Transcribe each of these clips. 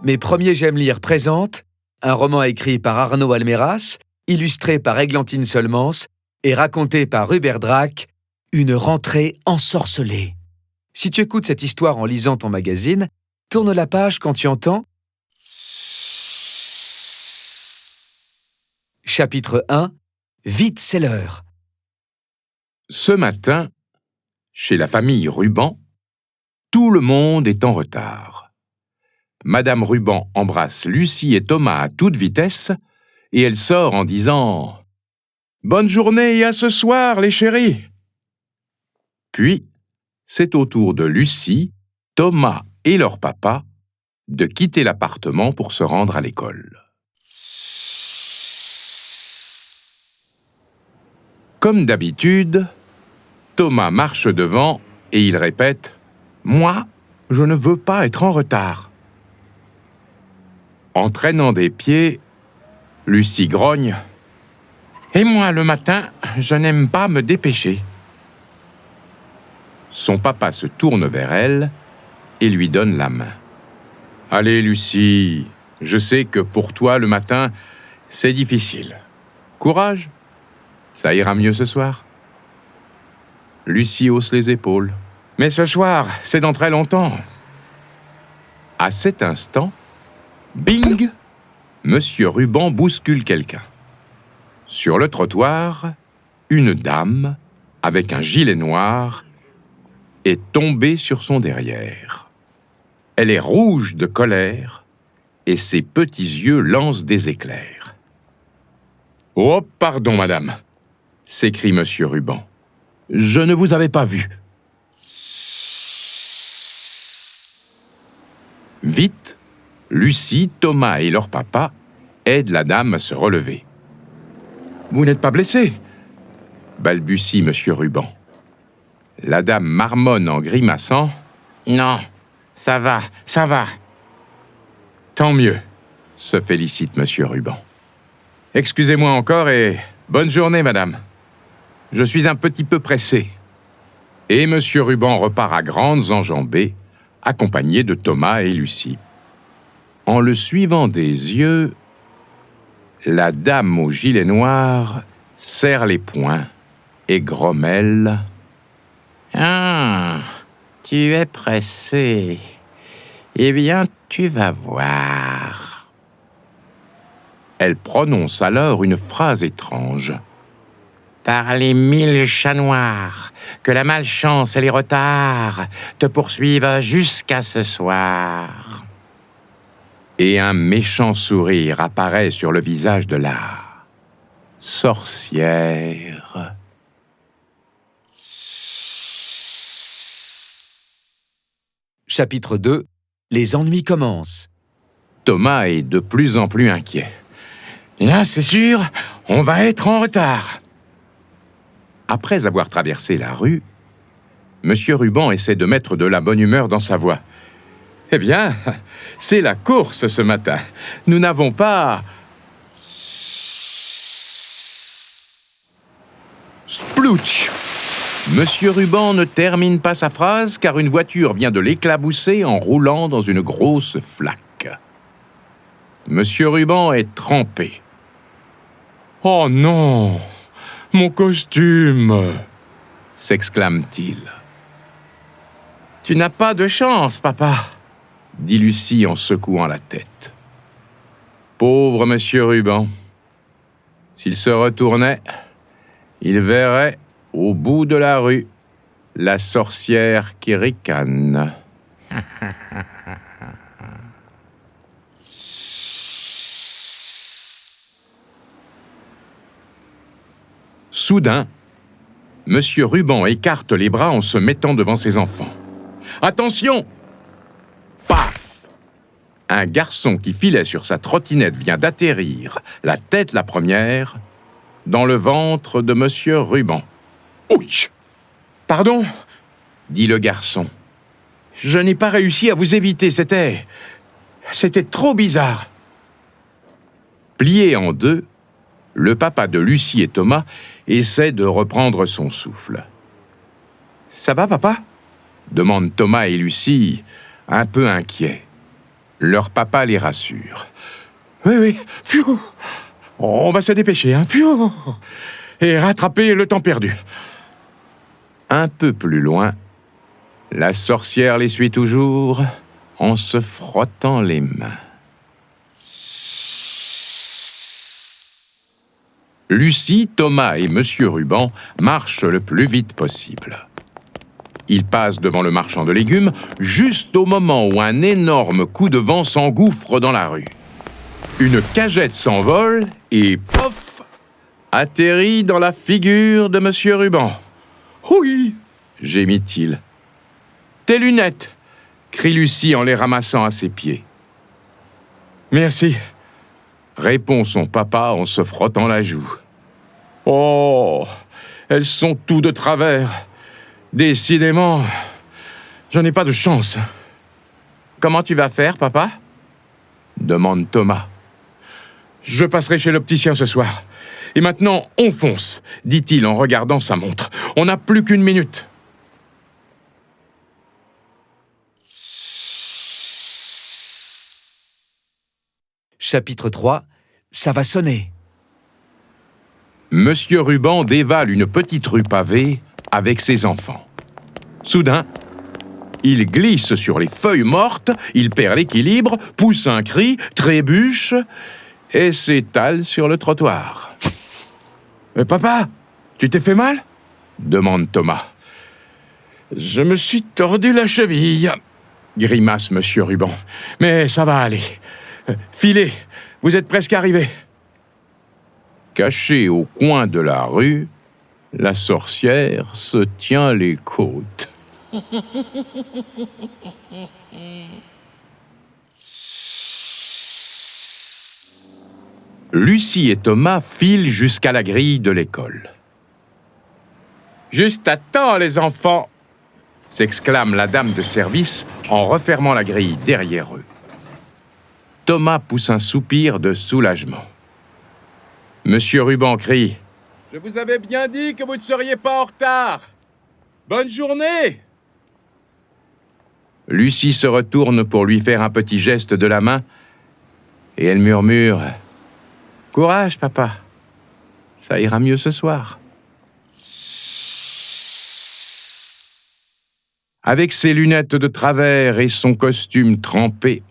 Mes premiers J'aime lire présente un roman écrit par Arnaud Alméras, illustré par Églantine Solmans et raconté par Hubert Drac, Une rentrée ensorcelée. Si tu écoutes cette histoire en lisant ton magazine, tourne la page quand tu entends Chapitre 1. Vite, c'est l'heure. Ce matin, chez la famille Ruban, tout le monde est en retard. Madame Ruban embrasse Lucie et Thomas à toute vitesse et elle sort en disant « Bonne journée et à ce soir, les chéris !» Puis, c'est au tour de Lucie, Thomas et leur papa de quitter l'appartement pour se rendre à l'école. Comme d'habitude, Thomas marche devant et il répète « Moi, je ne veux pas être en retard ». En traînant des pieds, Lucie grogne « Et moi, le matin, je n'aime pas me dépêcher ». Son papa se tourne vers elle et lui donne la main. « Allez, Lucie, je sais que pour toi, le matin, c'est difficile. Courage, ça ira mieux ce soir. » Lucie hausse les épaules. « Mais ce soir, c'est dans très longtemps. » À cet instant, bing! Monsieur Ruban bouscule quelqu'un. Sur le trottoir, une dame, avec un gilet noir, est tombée sur son derrière. Elle est rouge de colère et ses petits yeux lancent des éclairs. « Oh, pardon, madame !» s'écrie monsieur Ruban. « Je ne vous avais pas vu. » Vite, Lucie, Thomas et leur papa aident la dame à se relever. « Vous n'êtes pas blessé ?» balbutie monsieur Ruban. La dame marmonne en grimaçant. « Non, ça va, ça va. » « Tant mieux, » se félicite monsieur Ruban. « Excusez-moi encore et bonne journée, madame. Je suis un petit peu pressé. » Et monsieur Ruban repart à grandes enjambées, accompagné de Thomas et Lucie. En le suivant des yeux, la dame au gilet noir serre les poings et grommelle. « Ah, tu es pressé. Eh bien, tu vas voir. » Elle prononce alors une phrase étrange. « Par les 1000 chats noirs, que la malchance et les retards te poursuivent jusqu'à ce soir. » Et un méchant sourire apparaît sur le visage de la sorcière. Chapitre 2. Les ennuis commencent. Thomas est de plus en plus inquiet. « Là, c'est sûr, on va être en retard. » Après avoir traversé la rue, monsieur Ruban essaie de mettre de la bonne humeur dans sa voix. « Eh bien, c'est la course ce matin. Nous n'avons pas... » Splouch! Monsieur Ruban ne termine pas sa phrase car une voiture vient de l'éclabousser en roulant dans une grosse flaque. Monsieur Ruban est trempé. « Oh non! Mon costume !» s'exclame-t-il. « Tu n'as pas de chance, papa !» dit Lucie en secouant la tête. Pauvre monsieur Ruban. S'il se retournait, il verrait, au bout de la rue, la sorcière qui ricane. Soudain, monsieur Ruban écarte les bras en se mettant devant ses enfants. « Attention !» Paf! Un garçon qui filait sur sa trottinette vient d'atterrir, la tête la première, dans le ventre de monsieur Ruban. « Ouch! Pardon !» dit le garçon. « Je n'ai pas réussi à vous éviter, c'était trop bizarre. » Plié en deux, le papa de Lucie et Thomas essaie de reprendre son souffle. « Ça va, papa ?» demandent Thomas et Lucie, un peu inquiets. Leur papa les rassure. Oui, oui, pfiou. On va se dépêcher, hein, pfiou. Et rattraper le temps perdu. Un peu plus loin, la sorcière les suit toujours en se frottant les mains. Lucie, Thomas et Monsieur Ruban marchent le plus vite possible. Ils passent devant le marchand de légumes juste au moment où un énorme coup de vent s'engouffre dans la rue. Une cagette s'envole et, pof, atterrit dans la figure de Monsieur Ruban. « Oui !» gémit-il. « Tes lunettes !» crie Lucie en les ramassant à ses pieds. « Merci !» répond son papa en se frottant la joue. « Oh, elles sont tout de travers. Décidément, je n'ai pas de chance. »« Comment tu vas faire, papa ?» demande Thomas. « Je passerai chez l'opticien ce soir. Et maintenant, on fonce, dit-il en regardant sa montre. On n'a plus qu'une minute. » Chapitre 3. Ça va sonner. Monsieur Ruban dévale une petite rue pavée avec ses enfants. Soudain, il glisse sur les feuilles mortes, il perd l'équilibre, pousse un cri, trébuche et s'étale sur le trottoir. « Papa, tu t'es fait mal ?» demande Thomas. « Je me suis tordu la cheville, » grimace Monsieur Ruban. « Mais ça va aller. Filez, vous êtes presque arrivé. » Cachée au coin de la rue, la sorcière se tient les côtes. Lucie et Thomas filent jusqu'à la grille de l'école. « Juste à temps, les enfants !» s'exclame la dame de service en refermant la grille derrière eux. Thomas pousse un soupir de soulagement. Monsieur Ruban crie « Je vous avais bien dit que vous ne seriez pas en retard. Bonne journée !» Lucie se retourne pour lui faire un petit geste de la main et elle murmure « Courage, papa, ça ira mieux ce soir. » Avec ses lunettes de travers et son costume trempé,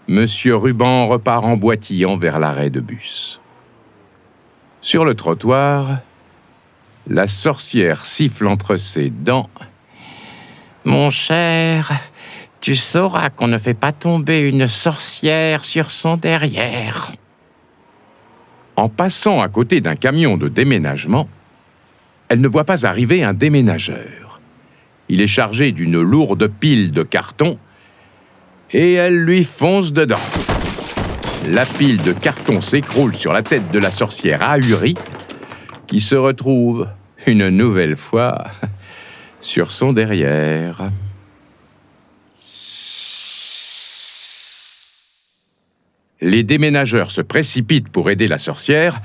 Monsieur Ruban repart en boitillant vers l'arrêt de bus. Sur le trottoir, la sorcière siffle entre ses dents. « Mon cher, tu sauras qu'on ne fait pas tomber une sorcière sur son derrière. » En passant à côté d'un camion de déménagement, elle ne voit pas arriver un déménageur. Il est chargé d'une lourde pile de cartons et elle lui fonce dedans. La pile de cartons s'écroule sur la tête de la sorcière ahurie qui se retrouve, une nouvelle fois, sur son derrière. Les déménageurs se précipitent pour aider la sorcière,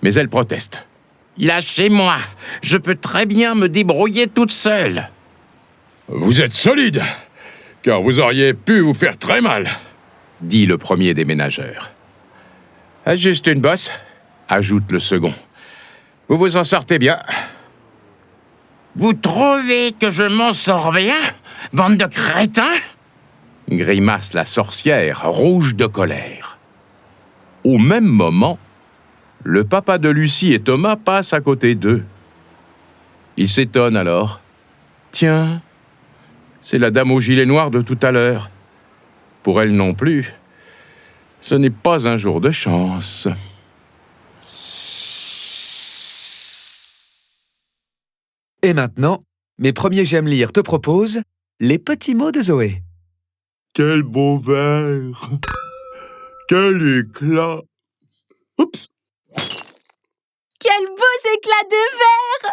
mais elle proteste. « Lâchez-moi, je peux très bien me débrouiller toute seule. »« Vous êtes solide, car vous auriez pu vous faire très mal, » dit le premier déménageur. « Juste une bosse, » ajoute le second. « Vous vous en sortez bien. »« Vous trouvez que je m'en sors bien, bande de crétins ?» grimace la sorcière, rouge de colère. Au même moment, le papa de Lucie et Thomas passe à côté d'eux. Il s'étonne alors. « Tiens, c'est la dame au gilet noir de tout à l'heure. Pour elle non plus, ce n'est pas un jour de chance. » Et maintenant, mes premiers J'aime lire te proposent les petits mots de Zoé. Quel beau verre! Quel éclat! Oups! Quels beaux éclats de verre!